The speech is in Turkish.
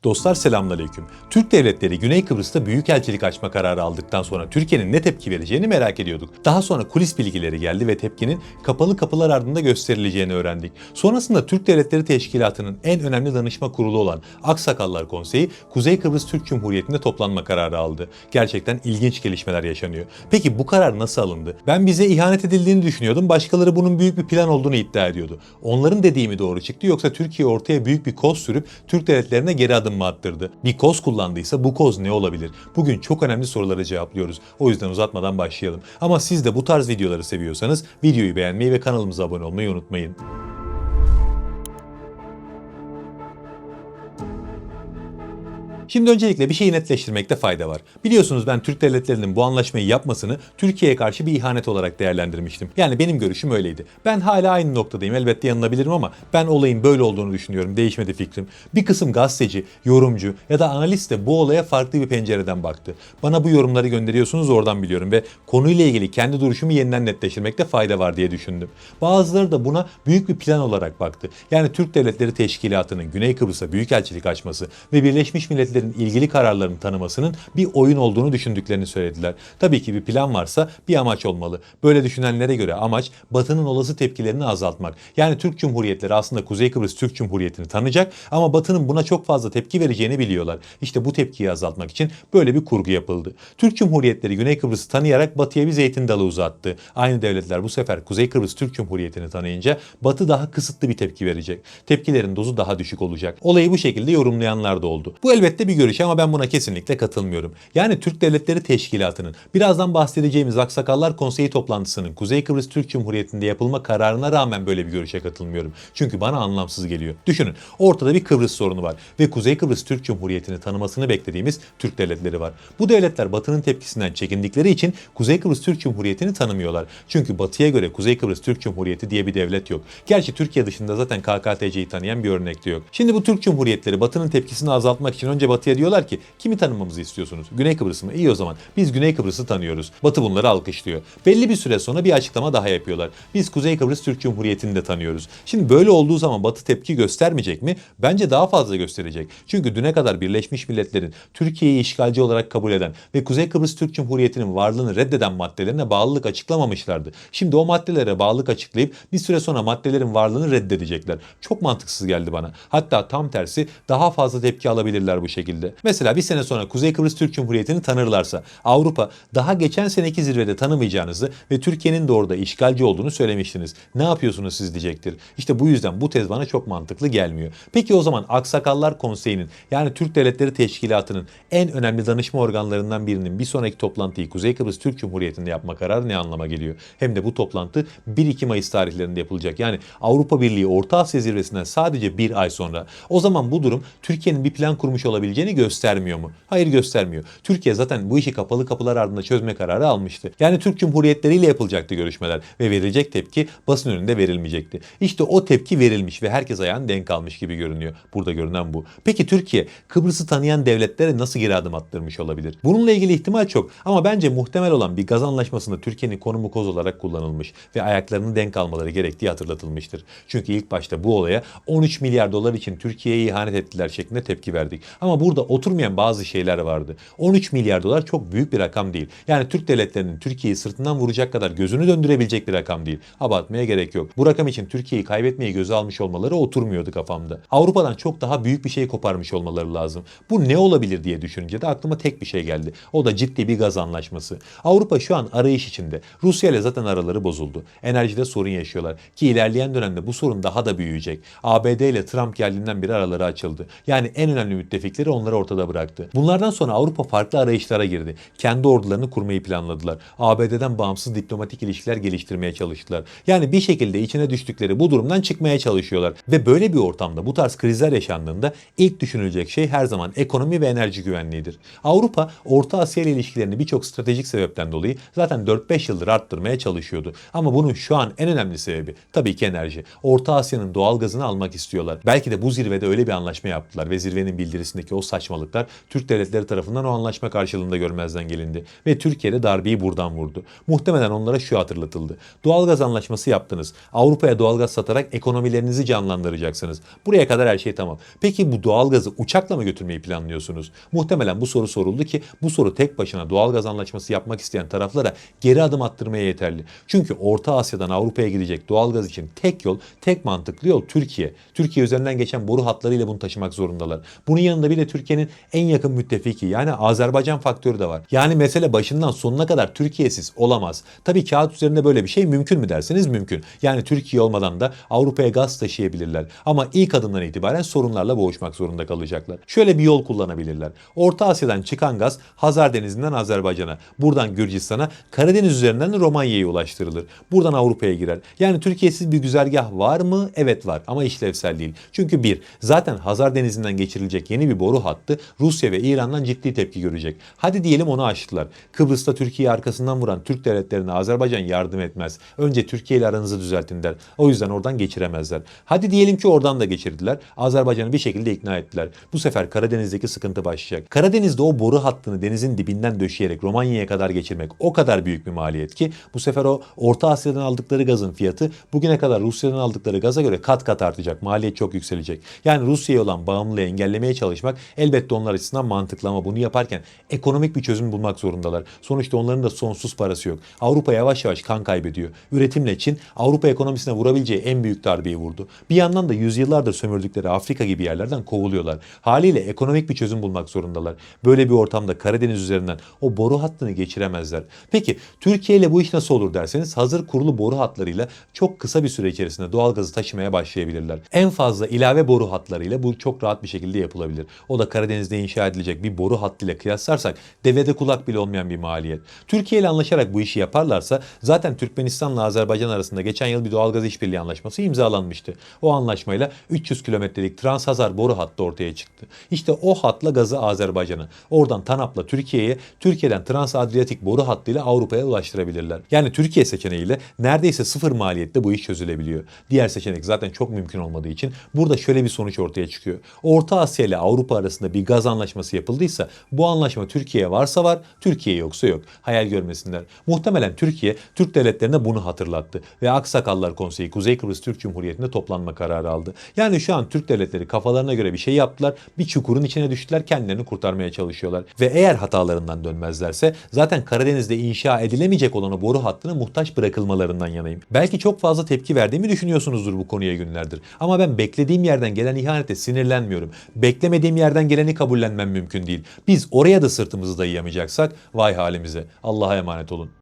Dostlar selamünaleyküm. Türk devletleri Güney Kıbrıs'ta büyükelçilik açma kararı aldıktan sonra Türkiye'nin ne tepki vereceğini merak ediyorduk. Daha sonra kulis bilgileri geldi ve tepkinin kapalı kapılar ardında gösterileceğini öğrendik. Sonrasında Türk Devletleri Teşkilatı'nın en önemli danışma kurulu olan Aksakallar Konseyi, Kuzey Kıbrıs Türk Cumhuriyeti'nde toplanma kararı aldı. Gerçekten ilginç gelişmeler yaşanıyor. Peki bu karar nasıl alındı? Ben bize ihanet edildiğini düşünüyordum. Başkaları bunun büyük bir plan olduğunu iddia ediyordu. Onların dediği mi doğru çıktı yoksa Türkiye ortaya büyük bir koz sürüp Türk devletlerine geri adım mı attırdı? Bir koz kullandıysa bu koz ne olabilir? Bugün çok önemli soruları cevaplıyoruz. O yüzden uzatmadan başlayalım. Ama siz de bu tarz videoları seviyorsanız videoyu beğenmeyi ve kanalımıza abone olmayı unutmayın. Şimdi öncelikle bir şeyi netleştirmekte fayda var. Biliyorsunuz ben Türk devletlerinin bu anlaşmayı yapmasını Türkiye'ye karşı bir ihanet olarak değerlendirmiştim. Yani benim görüşüm öyleydi. Ben hala aynı noktadayım. Elbette yanılabilirim ama ben olayın böyle olduğunu düşünüyorum. Değişmedi fikrim. Bir kısım gazeteci, yorumcu ya da analist de bu olaya farklı bir pencereden baktı. Bana bu yorumları gönderiyorsunuz, oradan biliyorum ve konuyla ilgili kendi duruşumu yeniden netleştirmekte fayda var diye düşündüm. Bazıları da buna büyük bir plan olarak baktı. Yani Türk Devletleri Teşkilatı'nın Güney Kıbrıs'a büyükelçilik açması ve Birleşmiş Milletler'in ilgili kararlarını tanımasının bir oyun olduğunu düşündüklerini söylediler. Tabii ki bir plan varsa bir amaç olmalı. Böyle düşünenlere göre amaç Batı'nın olası tepkilerini azaltmak. Yani Türk Cumhuriyetleri aslında Kuzey Kıbrıs Türk Cumhuriyeti'ni tanıyacak ama Batı'nın buna çok fazla tepki vereceğini biliyorlar. İşte bu tepkiyi azaltmak için böyle bir kurgu yapıldı. Türk Cumhuriyetleri Güney Kıbrıs'ı tanıyarak Batı'ya bir zeytin dalı uzattı. Aynı devletler bu sefer Kuzey Kıbrıs Türk Cumhuriyeti'ni tanıyınca Batı daha kısıtlı bir tepki verecek. Tepkilerin dozu daha düşük olacak. Olayı bu şekilde yorumlayanlar da oldu. Bu elbette bir görüş ama ben buna kesinlikle katılmıyorum. Yani Türk Devletleri Teşkilatı'nın birazdan bahsedeceğimiz Aksakallar Konseyi toplantısının Kuzey Kıbrıs Türk Cumhuriyeti'nde yapılma kararına rağmen böyle bir görüşe katılmıyorum. Çünkü bana anlamsız geliyor. Düşünün, ortada bir Kıbrıs sorunu var ve Kuzey Kıbrıs Türk Cumhuriyeti'ni tanımasını beklediğimiz Türk devletleri var. Bu devletler Batı'nın tepkisinden çekindikleri için Kuzey Kıbrıs Türk Cumhuriyeti'ni tanımıyorlar. Çünkü Batı'ya göre Kuzey Kıbrıs Türk Cumhuriyeti diye bir devlet yok. Gerçi Türkiye dışında zaten KKTC'yi tanıyan bir örnek de yok. Şimdi bu Türk Cumhuriyetleri Batı'nın tepkisini azaltmak için önce Batı'ya diyorlar ki kimi tanımamızı istiyorsunuz? Güney Kıbrıs mı? İyi o zaman. Biz Güney Kıbrıs'ı tanıyoruz. Batı bunları alkışlıyor. Belli bir süre sonra bir açıklama daha yapıyorlar. Biz Kuzey Kıbrıs Türk Cumhuriyeti'ni de tanıyoruz. Şimdi böyle olduğu zaman Batı tepki göstermeyecek mi? Bence daha fazla gösterecek. Çünkü düne kadar Birleşmiş Milletler'in Türkiye'yi işgalci olarak kabul eden ve Kuzey Kıbrıs Türk Cumhuriyeti'nin varlığını reddeden maddelerine bağlılık açıklamamışlardı. Şimdi o maddelere bağlılık açıklayıp bir süre sonra maddelerin varlığını reddedecekler. Çok mantıksız geldi bana. Hatta tam tersi daha fazla tepki alabilirler bu şekilde. Mesela bir sene sonra Kuzey Kıbrıs Türk Cumhuriyeti'ni tanırlarsa Avrupa daha geçen seneki zirvede tanımayacağınızı ve Türkiye'nin de orada işgalci olduğunu söylemiştiniz. Ne yapıyorsunuz siz diyecektir. İşte bu yüzden bu tez bana çok mantıklı gelmiyor. Peki o zaman Aksakallar Konseyi'nin yani Türk Devletleri Teşkilatı'nın en önemli danışma organlarından birinin bir sonraki toplantıyı Kuzey Kıbrıs Türk Cumhuriyeti'nde yapma kararı ne anlama geliyor? Hem de bu toplantı 1-2 Mayıs tarihlerinde yapılacak. Yani Avrupa Birliği Orta Asya Zirvesi'nden sadece bir ay sonra. O zaman bu durum Türkiye'nin bir plan kurmuş olabileceğini göstermiyor mu? Hayır, göstermiyor. Türkiye zaten bu işi kapalı kapılar ardında çözme kararı almıştı. Yani Türk Cumhuriyetleri ile yapılacaktı görüşmeler ve verilecek tepki basın önünde verilmeyecekti. İşte o tepki verilmiş ve herkes ayağını denk almış gibi görünüyor. Burada görünen bu. Peki Türkiye Kıbrıs'ı tanıyan devletlere nasıl geri adım attırmış olabilir? Bununla ilgili ihtimal çok ama bence muhtemel olan bir gaz anlaşmasında Türkiye'nin konumu koz olarak kullanılmış ve ayaklarını denk almaları gerektiği hatırlatılmıştır. Çünkü ilk başta bu olaya 13 milyar dolar için Türkiye'ye ihanet ettiler şeklinde tepki verdik. Ama burada oturmayan bazı şeyler vardı. 13 milyar dolar çok büyük bir rakam değil. Yani Türk devletlerinin Türkiye'yi sırtından vuracak kadar gözünü döndürebilecek bir rakam değil. Abartmaya gerek yok. Bu rakam için Türkiye'yi kaybetmeyi göze almış olmaları oturmuyordu kafamda. Avrupa'dan çok daha büyük bir şey koparmış olmaları lazım. Bu ne olabilir diye düşününce de aklıma tek bir şey geldi. O da ciddi bir gaz anlaşması. Avrupa şu an arayış içinde. Rusya ile zaten araları bozuldu. Enerjide sorun yaşıyorlar. Ki ilerleyen dönemde bu sorun daha da büyüyecek. ABD ile Trump geldiğinden beri araları açıldı. Yani en önemli müttefikleri onları ortada bıraktı. Bunlardan sonra Avrupa farklı arayışlara girdi. Kendi ordularını kurmayı planladılar. ABD'den bağımsız diplomatik ilişkiler geliştirmeye çalıştılar. Yani bir şekilde içine düştükleri bu durumdan çıkmaya çalışıyorlar. Ve böyle bir ortamda bu tarz krizler yaşandığında ilk düşünülecek şey her zaman ekonomi ve enerji güvenliğidir. Avrupa, Orta Asya ile ilişkilerini birçok stratejik sebepten dolayı zaten 4-5 yıldır arttırmaya çalışıyordu. Ama bunun şu an en önemli sebebi tabii ki enerji. Orta Asya'nın doğal gazını almak istiyorlar. Belki de bu zirvede öyle bir anlaşma yaptılar ve zirvenin bildirisindeki o o saçmalıklar Türk devletleri tarafından o anlaşma karşılığında görmezden gelindi. Ve Türkiye'de darbeyi buradan vurdu. Muhtemelen onlara şu hatırlatıldı. Doğalgaz anlaşması yaptınız. Avrupa'ya doğalgaz satarak ekonomilerinizi canlandıracaksınız. Buraya kadar her şey tamam. Peki bu doğalgazı uçakla mı götürmeyi planlıyorsunuz? Muhtemelen bu soru soruldu ki bu soru tek başına doğalgaz anlaşması yapmak isteyen taraflara geri adım attırmaya yeterli. Çünkü Orta Asya'dan Avrupa'ya gidecek doğalgaz için tek yol, tek mantıklı yol Türkiye. Türkiye üzerinden geçen boru hatlarıyla bunu taşımak zorundalar. Bunun yanında bir de Türkiye'nin en yakın müttefiki yani Azerbaycan faktörü de var. Yani mesele başından sonuna kadar Türkiye'siz olamaz. Tabii kağıt üzerinde böyle bir şey mümkün mü derseniz mümkün. Yani Türkiye olmadan da Avrupa'ya gaz taşıyabilirler. Ama ilk adımdan itibaren sorunlarla boğuşmak zorunda kalacaklar. Şöyle bir yol kullanabilirler. Orta Asya'dan çıkan gaz Hazar Denizi'nden Azerbaycan'a, buradan Gürcistan'a, Karadeniz üzerinden de Romanya'ya ulaştırılır. Buradan Avrupa'ya girer. Yani Türkiye'siz bir güzergah var mı? Evet var ama işlevsel değil. Çünkü zaten Hazar Denizi'nden geçirilecek yeni bir boru hattı Rusya ve İran'dan ciddi tepki görecek. Hadi diyelim onu aştılar. Kıbrıs'ta Türkiye'yi arkasından vuran Türk devletlerine Azerbaycan yardım etmez. Önce Türkiye ile aranızı düzeltin der. O yüzden oradan geçiremezler. Hadi diyelim ki oradan da geçirdiler. Azerbaycan'ı bir şekilde ikna ettiler. Bu sefer Karadeniz'deki sıkıntı başlayacak. Karadeniz'de o boru hattını denizin dibinden döşeyerek Romanya'ya kadar geçirmek o kadar büyük bir maliyet ki bu sefer o Orta Asya'dan aldıkları gazın fiyatı bugüne kadar Rusya'dan aldıkları gaza göre kat kat artacak. Maliyet çok yükselecek. Yani Rusya'ya olan bağımlılığı engellemeye çalışmak elbette onlar açısından mantıklı ama bunu yaparken ekonomik bir çözüm bulmak zorundalar. Sonuçta onların da sonsuz parası yok. Avrupa yavaş yavaş kan kaybediyor. Üretimle Çin Avrupa ekonomisine vurabileceği en büyük darbeyi vurdu. Bir yandan da yüzyıllardır sömürdükleri Afrika gibi yerlerden kovuluyorlar. Haliyle ekonomik bir çözüm bulmak zorundalar. Böyle bir ortamda Karadeniz üzerinden o boru hattını geçiremezler. Peki Türkiye ile bu iş nasıl olur derseniz hazır kurulu boru hatlarıyla çok kısa bir süre içerisinde doğalgazı taşımaya başlayabilirler. En fazla ilave boru hatlarıyla bu çok rahat bir şekilde yapılabilir. O da Karadeniz'de inşa edilecek bir boru hattıyla kıyaslarsak devede kulak bile olmayan bir maliyet. Türkiye ile anlaşarak bu işi yaparlarsa zaten Türkmenistan'la Azerbaycan arasında geçen yıl bir doğalgaz işbirliği anlaşması imzalanmıştı. O anlaşmayla 300 kilometrelik Transhazar boru hattı ortaya çıktı. İşte o hatla gazı Azerbaycan'a, oradan TANAP'la Türkiye'ye, Türkiye'den Trans-Adriyatik boru hattıyla Avrupa'ya ulaştırabilirler. Yani Türkiye seçeneğiyle neredeyse sıfır maliyette bu iş çözülebiliyor. Diğer seçenek zaten çok mümkün olmadığı için burada şöyle bir sonuç ortaya çıkıyor. Orta Asya ile Avrupa arasında bir gaz anlaşması yapıldıysa bu anlaşma Türkiye'ye varsa var, Türkiye yoksa yok. Hayal görmesinler. Muhtemelen Türkiye, Türk devletlerine bunu hatırlattı ve Aksakallar Konseyi Kuzey Kıbrıs Türk Cumhuriyeti'nde toplanma kararı aldı. Yani şu an Türk devletleri kafalarına göre bir şey yaptılar, bir çukurun içine düştüler, kendilerini kurtarmaya çalışıyorlar. Ve eğer hatalarından dönmezlerse zaten Karadeniz'de inşa edilemeyecek olan o boru hattına muhtaç bırakılmalarından yanayım. Belki çok fazla tepki verdiğimi düşünüyorsunuzdur bu konuya günlerdir. Ama ben beklediğim yerden gelen ihanete sinirlenmiyorum. Beklemediğim yerden geleni kabullenmem mümkün değil. Biz oraya da sırtımızı dayayamayacaksak vay halimize. Allah'a emanet olun.